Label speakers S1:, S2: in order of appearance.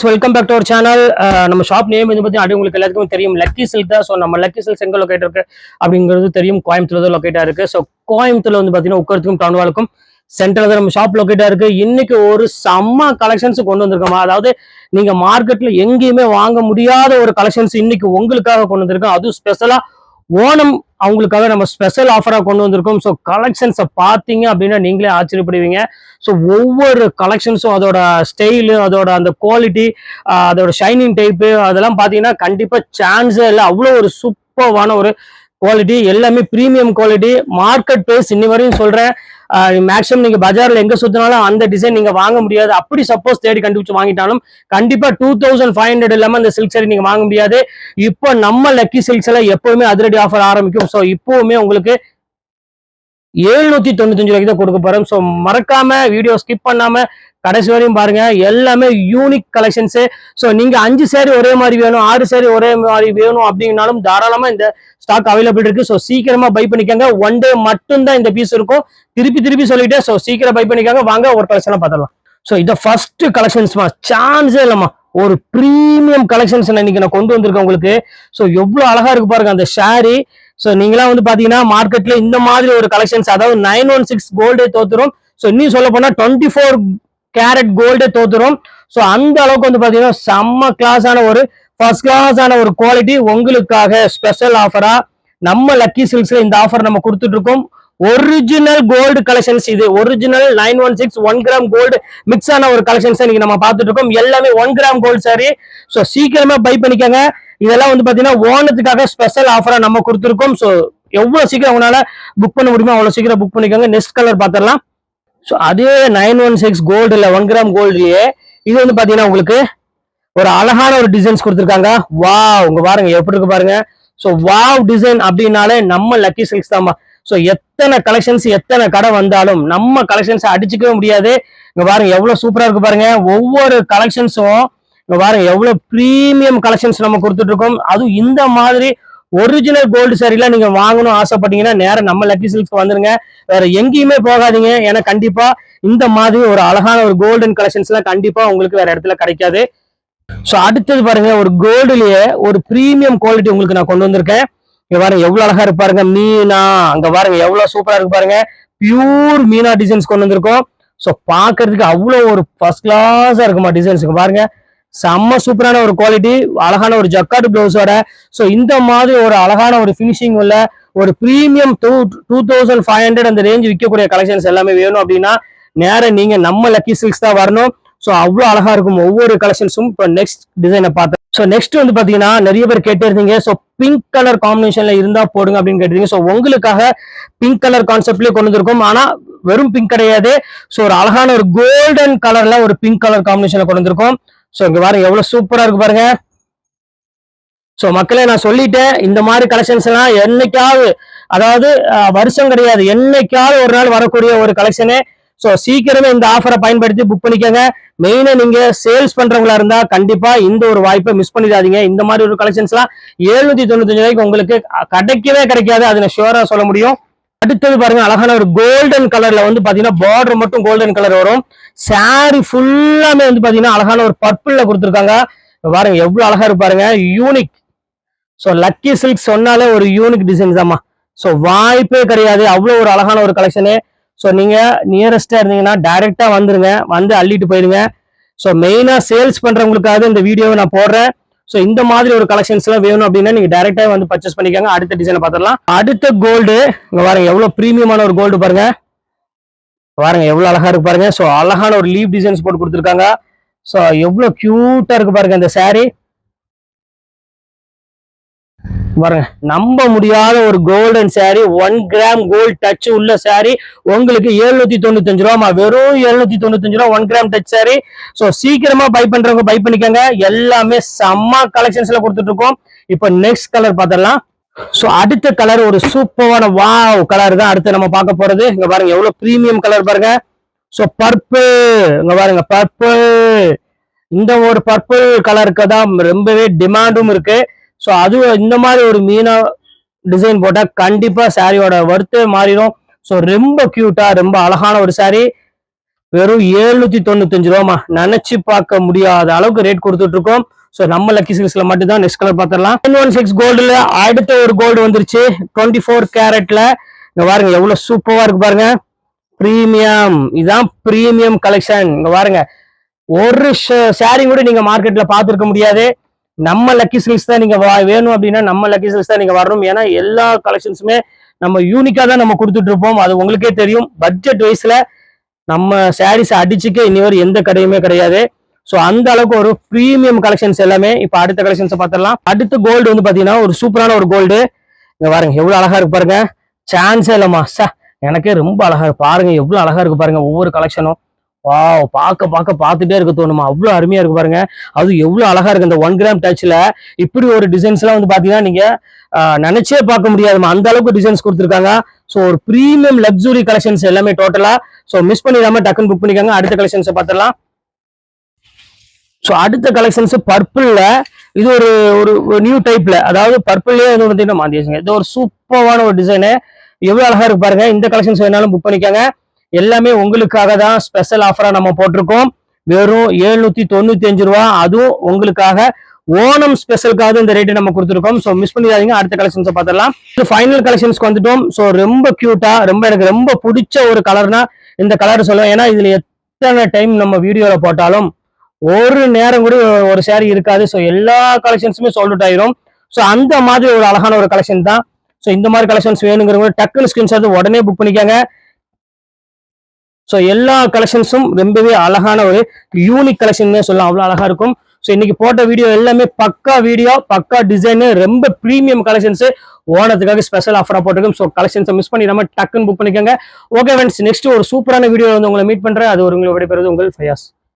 S1: Welcome back to our channel. நம்ம shop name வந்து பார்த்தீங்கன்னா உங்களுக்கு எல்லாத்துக்கும் தெரியும், லக்கி சில்க் தான். ஸோ நம்ம லக்கி சில்க்ஸ் எங்கே லொக்கேட் இருக்கு அப்படிங்கிறது தெரியும், கோயம்புத்தூர் தான் லொக்கேட்டா இருக்கு. ஸோ கோயம்புத்தூர்ல வந்து பார்த்தீங்கன்னா உட்கறதுக்கும் டவுன்வாலுக்கும் சென்டர்ல தான் நம்ம ஷாப் லொக்கேட்டா இருக்கு. இன்னைக்கு ஒரு செம்ம கலெக்ஷன்ஸ் கொண்டு வந்திருக்கோமா, அதாவது நீங்க மார்க்கெட்ல எங்கேயுமே வாங்க முடியாத ஒரு கலெக்ஷன்ஸ் இன்னைக்கு உங்களுக்காக கொண்டு வந்திருக்கோம். அதுவும் ஸ்பெஷலா ஓணம் அவங்களுக்காக நம்ம ஸ்பெஷல் ஆஃபரா கொண்டு வந்திருக்கோம். ஸோ கலெக்ஷன்ஸை பார்த்தீங்க அப்படின்னா நீங்களே ஆச்சரியப்படுவீங்க. ஸோ ஒவ்வொரு கலெக்ஷன்ஸும் அதோட ஸ்டைலு, அதோட அந்த குவாலிட்டி, அதோட ஷைனிங் டைப்பு, அதெல்லாம் பார்த்தீங்கன்னா கண்டிப்பாக சான்ஸே இல்லை. அவ்வளோ ஒரு சூப்பர்வான ஒரு குவாலிட்டி, எல்லாமே ப்ரீமியம் குவாலிட்டி. மார்க்கெட் ப்ரைஸ் இன்னி வரையும் சொல்றேன், மேக்ஸிமம் நீங்க பஜார்ல எங்க சுத்தினாலும் அந்த டிசைன் நீங்க வாங்க முடியாது. அப்படி சப்போஸ் தேடி கண்டுபிடிச்சு வாங்கிட்டாலும் கண்டிப்பா 2500 இல்லாம அந்த சில்க் சாரி நீங்க வாங்க முடியாது. இப்போ நம்ம லக்கி சில்க்ஸ்ல எப்பவுமே அதிரடி ஆஃபர் ஆரம்பிக்கும். ஸோ இப்பவுமே உங்களுக்கு 795 ரூபாய்க்கு தான் கொடுக்க போறோம். ஸோ மறக்காம வீடியோ ஸ்கிப் பண்ணாம கடைசி வரையும் பாருங்க. எல்லாமே யூனிக் கலெக்ஷன்ஸ். ஸோ நீங்க 5 சேரி ஒரே மாதிரி வேணும், 6 சேரி ஒரே மாதிரி வேணும் அப்படின்னாலும் தாராளமா இந்த ஸ்டாக் அவைலபிள் இருக்கு. ஸோ சீக்கிரமா பை பண்ணிக்கோங்க. ஒன் டே மட்டும் தான் இந்த பீஸ் இருக்கும். திருப்பி சொல்லிட்டு ஸோ சீக்கிரம் பை பண்ணிக்கோங்க. வாங்க ஒரு கலெக்ஷனை பார்த்துடலாம். ஸோ இதை ஃபர்ஸ்ட் கலெக்ஷன்ஸ்மா, சான்ஸே இல்லம்மா, ஒரு ப்ரீமியம் கலெக்ஷன்ஸ் இன்னைக்கு நான் கொண்டு வந்திருக்கேன் உங்களுக்கு. ஸோ எவ்வளவு அழகா இருக்கு பாருங்க அந்த ஷாரி. ஸோ நீங்களாம் வந்து பாத்தீங்கன்னா மார்க்கெட்ல இந்த மாதிரி ஒரு கலெக்ஷன்ஸ், அதாவது 916 கோல்டே தோத்துரும். ஸோ இன்னும் சொல்ல போனா 24 கேரட் கோல்டே தோத்துரும். ஸோ அந்த அளவுக்கு வந்து பாத்தீங்கன்னா செம்ம கிளாஸான ஒரு ஃபர்ஸ்ட் கிளாஸான ஒரு குவாலிட்டி உங்களுக்காக ஸ்பெஷல் ஆஃபரா நம்ம லக்கி சில்க்ஸ்ல இந்த ஆஃபர் நம்ம கொடுத்துட்டு இருக்கோம். ஒரிஜினல் கோல்டு கலெக்ஷன்ஸ், இது ஒரிஜினல் 916 1 கிராம் கோல்டு மிக்ஸ் ஆன ஒரு கலெக்ஷன்ஸ் இன்னைக்கு நம்ம பார்த்துட்டு இருக்கோம். எல்லாமே 1 கிராம் கோல்டு சாரி. ஸோ சீக்கிரமா பை பண்ணிக்கோங்க. இதெல்லாம் வந்து பாத்தீங்கன்னா ஓணத்துக்காக ஸ்பெஷல் ஆஃபரா நம்ம கொடுத்துருக்கோம். ஸோ எவ்வளவு சீக்கிரம் உங்களால புக் பண்ண முடியுமோ அவ்வளவு சீக்கிரம் புக் பண்ணிக்கோங்க. நெக்ஸ்ட் கலர் பார்த்துடலாம். ஸோ அதே 916 கோல்டு இல்ல 1 கிராம் கோல்டுலயே இது வந்து பாத்தீங்கன்னா உங்களுக்கு ஒரு அழகான ஒரு டிசைன்ஸ் கொடுத்துருக்காங்க. வாவ், உங்க பாருங்க எப்படி இருக்கு பாருங்க. ஸோ வாவ் டிசைன் அப்படின்னாலே நம்ம லக்கி சில்க்ஸ் தான்மா. ஸோ எத்தனை கலெக்ஷன்ஸ் எத்தனை கடை வந்தாலும் நம்ம கலெக்ஷன்ஸ் அடிச்சுக்கவே முடியாது. இங்க பாருங்க எவ்வளவு சூப்பரா இருக்கு பாருங்க. ஒவ்வொரு கலெக்ஷன்ஸும் இங்க பாருங்க எவ்வளவு ப்ரீமியம் கலெக்ஷன்ஸ் நம்ம கொடுத்துட்டு இருக்கோம். அதுவும் இந்த மாதிரி ஒரிஜினல் கோல்டு சாரிலாம் நீங்க வாங்கணும் ஆசைப்பட்டீங்கன்னா நேரம் நம்ம லக்கி சில்க்ஸ் வந்துருங்க. வேற எங்கேயுமே போகாதீங்க. ஏன்னா கண்டிப்பா இந்த மாதிரி ஒரு அழகான ஒரு கோல்டன் கலெக்ஷன்ஸ் எல்லாம் கண்டிப்பா உங்களுக்கு வேற இடத்துல கிடைக்காது. ஸோ அடுத்தது பாருங்க, ஒரு கோல்டுலயே ஒரு ப்ரீமியம் குவாலிட்டி உங்களுக்கு நான் கொண்டு வந்திருக்கேன். இங்க பாருங்க எவ்வளவு அழகா இருக்கு பாருங்க. மீனா, அங்க பாருங்க எவ்வளவு சூப்பரா இருக்கு பாருங்க. பியூர் மீனா டிசைன்ஸ் கொண்டு வந்திருக்கோம். ஸோ பாக்குறதுக்கு அவ்வளவு ஒரு ஃபர்ஸ்ட் கிளாஸா இருக்குமா டிசைன்ஸ். பாருங்க செம்ம சூப்பரான ஒரு குவாலிட்டி, அழகான ஒரு ஜக்கார்டு பிளவுஸோட. ஸோ இந்த மாதிரி ஒரு அழகான ஒரு பினிஷிங் உள்ள ஒரு ப்ரீமியம் 2500 அந்த ரேஞ்ச் விற்கக்கூடிய கலெக்ஷன்ஸ் எல்லாமே வேணும் அப்படின்னா நேரம் நீங்க நம்ம லக்கி சில்க்ஸ் தான் வரணும். ஸோ அவ்வளோ அழகா இருக்கும் ஒவ்வொரு கலெக்ஷன்ஸும். இப்போ நெக்ஸ்ட் டிசைனை பார்த்தேன். ஸோ நெக்ஸ்ட் வந்து பாத்தீங்கன்னா நிறைய பேர் கேட்டே இருந்தீங்க. ஸோ பிங்க் கலர் காம்பினேஷன்ல இருந்தா போடுங்க அப்படின்னு கேட்டீங்க. ஸோ உங்களுக்காக பிங்க் கலர் கான்செப்ட்லயே கொண்டு வந்திருக்கோம். ஆனா வெறும் பிங்க் கிடையாது. ஸோ ஒரு அழகான ஒரு கோல்டன் கலர்ல ஒரு பிங்க் கலர் காம்பினேஷன்ல கொண்டு வந்திருக்கோம். ஸோ இங்க பாருங்க எவ்வளவு சூப்பரா இருக்கு பாருங்க. ஸோ மக்களே நான் சொல்லிட்டேன், இந்த மாதிரி கலெக்ஷன்ஸ் எல்லாம் என்னைக்காவது, அதாவது வருஷம் கிடையாது, என்னைக்காவது ஒரு நாள் வரக்கூடிய ஒரு கலெக்ஷனு. ஸோ சீக்கிரமே இந்த ஆஃபரை பயன்படுத்தி புக் பண்ணிக்கோங்க. மெயினா நீங்க சேல்ஸ் பண்றவங்களா இருந்தா கண்டிப்பா இந்த ஒரு வாய்ப்பை மிஸ் பண்ணிடாதீங்க. இந்த மாதிரி ஒரு கலெக்ஷன்ஸ் எல்லாம் 795 ரூபாய்க்கு உங்களுக்கு கிடைக்கவே கிடைக்காது, அதை நான் ஷுவரா சொல்ல முடியும். அடுத்தது பாருங்க அழகான ஒரு கோல்டன் கலர்ல வந்து பாத்தீங்கன்னா பார்டர் மட்டும் கோல்டன் கலர் வரும். சாரி ஃபுல்லாமே வந்து பாத்தீங்கன்னா அழகான ஒரு பர்பிள்ல கொடுத்துருக்காங்க. பாருங்க எவ்வளவு அழகா இருக்கு பாருங்க, யூனிக். ஸோ லக்கி சில்க் சொன்னாலே ஒரு யூனிக் டிசைன் தான்மா. ஸோ வாய்ப்பே கிடையாது, அவ்வளவு ஒரு அழகான ஒரு கலெக்ஷனு. ஸோ நீங்க நியரஸ்டா இருந்தீங்கன்னா டைரக்டா வந்துருங்க, வந்து அள்ளிட்டு போயிருங்க. ஸோ மெயினா சேல்ஸ் பண்றவங்களுக்காக இந்த வீடியோவை நான் போடுறேன். ஸோ இந்த மாதிரி ஒரு கலெக்ஷன்ஸ் எல்லாம் வேணும் அப்படின்னா நீங்க டைரக்டா வந்து பர்ச்சேஸ் பண்ணிக்கோங்க. அடுத்த டிசைனை பார்த்துடலாம். அடுத்த கோல்டு, இங்க பாருங்க எவ்வளவு ப்ரீமியமான ஒரு கோல்டு பாருங்க. பாருங்க எவ்வளவு அழகா இருக்கு பாருங்க. ஸோ அழகான ஒரு லீப் டிசைன்ஸ் போட்டு கொடுத்துருக்காங்க. ஸோ எவ்வளவு கியூட்டா இருக்கு பாருங்க இந்த சாரி. பாருங்க நம்ப முடியாத ஒரு golden sari, 1 gram gold touch உள்ள சாரி உங்களுக்கு 795 ரூபா. வெறும் 795 ரூபா 1 கிராம் டச் சாரி. ஸோ சீக்கிரமா பை பண்றவங்க பை பண்ணிக்கோங்க. எல்லாமே செம்ம கலெக்ஷன்ஸ்ல கொடுத்துட்டு இருக்கோம். இப்போ நெக்ஸ்ட் கலர் பார்த்துடலாம். ஸோ அடுத்த கலர் ஒரு சூப்பரான வாவ் கலர் தான் அடுத்து நம்ம பார்க்க போறது. இங்க பாருங்க எவ்வளவு பிரீமியம் கலர் பாருங்க. ஸோ பர்பிள், இங்க பாருங்க பர்பிள். இந்த ஒரு பர்பிள் கலருக்கு தான் ரொம்பவே டிமாண்டும் இருக்கு. ஸோ அது இந்த மாதிரி ஒரு மீனா டிசைன் போட்டா கண்டிப்பா சாரியோட வர்த்தே மாறிடும். ஸோ ரொம்ப கியூட்டா ரொம்ப அழகான ஒரு சாரி. வெறும் 795 ரூபாமா. நினைச்சு பார்க்க முடியாத அளவுக்கு ரேட் கொடுத்துட்டு இருக்கோம். ஸோ நம்ம லக்கி சில்க்ஸ்ல மட்டும் தான். நெக்ஸ்ட் கலர் பார்த்துடலாம். 916 கோல்டுல அடுத்த ஒரு கோல்டு வந்துருச்சு 24 கேரட்ல. இங்க பாருங்க எவ்வளவு சூப்பரா இருக்கு பாருங்க. பிரீமியம், இதான் பிரீமியம் கலெக்ஷன். இங்க பாருங்க ஒரு சாரி கூட நீங்க மார்க்கெட்ல பார்த்துருக்க முடியாது. நம்ம லக்கி சில்க்ஸ் தான் நீங்க வேணும் அப்படின்னா நம்ம லக்கி சில்க்ஸ் தான் நீங்க வரணும். ஏன்னா எல்லா கலெக்ஷன்ஸுமே நம்ம யூனிக்கா தான் நம்ம கொடுத்துட்டு இருப்போம். அது உங்களுக்கே தெரியும். பட்ஜெட் வைஸ்ல நம்ம சாரீஸ் அடிச்சுக்க இனிவரை எந்த கடையுமே கிடையாது. ஸோ அந்த அளவுக்கு ஒரு ப்ரீமியம் கலெக்ஷன்ஸ் எல்லாமே. இப்போ அடுத்த கலெக்ஷன்ஸ் பார்த்துடலாம். அடுத்த கோல்டு வந்து பாத்தீங்கன்னா ஒரு சூப்பரான ஒரு கோல்டு. இங்க பாருங்க எவ்வளவு அழகா இருக்கு பாருங்க. சான்ஸே இல்லம்மா சார், எனக்கே ரொம்ப அழகா இருக்கு பாருங்க. எவ்வளவு அழகா இருக்கு பாருங்க ஒவ்வொரு கலெக்ஷனும். வா, பார்த்துட்டே இருக்க தோணுமா, அவ்வளவு அருமையா இருக்கு பாருங்க. அது எவ்வளவு அழகா இருக்கு. இந்த 1 கிராம் டச்ல இப்படி ஒரு டிசைன்ஸ் எல்லாம் வந்து பாத்தீங்கன்னா நீங்க நினைச்சே பார்க்க முடியாதுமா. அந்த அளவுக்கு டிசைன்ஸ் கொடுத்துருக்காங்க. ஸோ ஒரு ப்ரீமியம் லக்ஸுரி கலெக்ஷன்ஸ் எல்லாமே டோட்டலா. ஸோ மிஸ் பண்ணிடாம டக்குன்னு புக் பண்ணிக்காங்க. அடுத்த கலெக்ஷன்ஸை பார்த்துடலாம். ஸோ அடுத்த கலெக்ஷன்ஸ் பர்பிள்ல இது ஒரு ஒரு நியூ டைப்ல, அதாவது பர்பிள்லயே வந்து பார்த்தீங்கன்னா மாத்தியாச்சுங்க. இது ஒரு சூப்பரான ஒரு டிசைனு. எவ்வளவு அழகா இருக்கு பாருங்க. இந்த கலெக்ஷன்ஸ் வேணாலும் புக் பண்ணிக்காங்க. எல்லாமே உங்களுக்காக தான் ஸ்பெஷல் ஆஃபரா நம்ம போட்டிருக்கோம். வெறும் 795 ரூபா. அதுவும் உங்களுக்காக ஓணம் ஸ்பெஷலுக்காக இந்த ரேட்டு நம்ம கொடுத்துருக்கோம். ஸோ மிஸ் பண்ணிடாதீங்க. அடுத்த கலெக்ஷன்ஸை பார்த்துடலாம். ஃபைனல் கலெக்ஷன்ஸ்க்கு வந்துட்டோம். ஸோ ரொம்ப கியூட்டா, எனக்கு ரொம்ப பிடிச்ச ஒரு கலர்னா இந்த கலர் சொல்லுவேன். ஏன்னா இதுல எத்தனை டைம் நம்ம வீடியோல போட்டாலும் ஒரு நேரம் கூட ஒரு சாரி இருக்காது. ஸோ எல்லா கலெக்ஷன்ஸுமே சோல்ட் அவுட் ஆயிரும். ஸோ அந்த மாதிரி ஒரு அழகான ஒரு கலெக்ஷன் தான். ஸோ இந்த மாதிரி கலெக்ஷன்ஸ் வேணுங்கிறவங்க டக்குன்னு ஸ்கிரீன்ஷாட் உடனே புக் பண்ணிக்காங்க. ஸோ எல்லா கலெக்ஷன்ஸும் ரொம்பவே அழகான ஒரு யூனிக் கலெக்ஷன் சொல்லலாம். அவ்வளோ அழகா இருக்கும். ஸோ இன்னைக்கு போட்ட வீடியோ எல்லாமே பக்கா வீடியோ, பக்கா டிசைனு, ரொம்ப ப்ரீமியம் கலெக்ஷன்ஸ் ஓனத்துக்காக ஸ்பெஷல் ஆஃபரா போட்டிருக்கோம். ஸோ கலெக்ஷன்ஸை மிஸ் பண்ணிடாம டக்குன்னு புக் பண்ணிக்கோங்க. ஓகே ஃப்ரெண்ட்ஸ், நெக்ஸ்ட் ஒரு சூப்பரான வீடியோ வந்து உங்களை மீட் பண்றேன். அது ஒரு உங்களை விடைபெறுவது உங்கள் ஃபயாஸ்.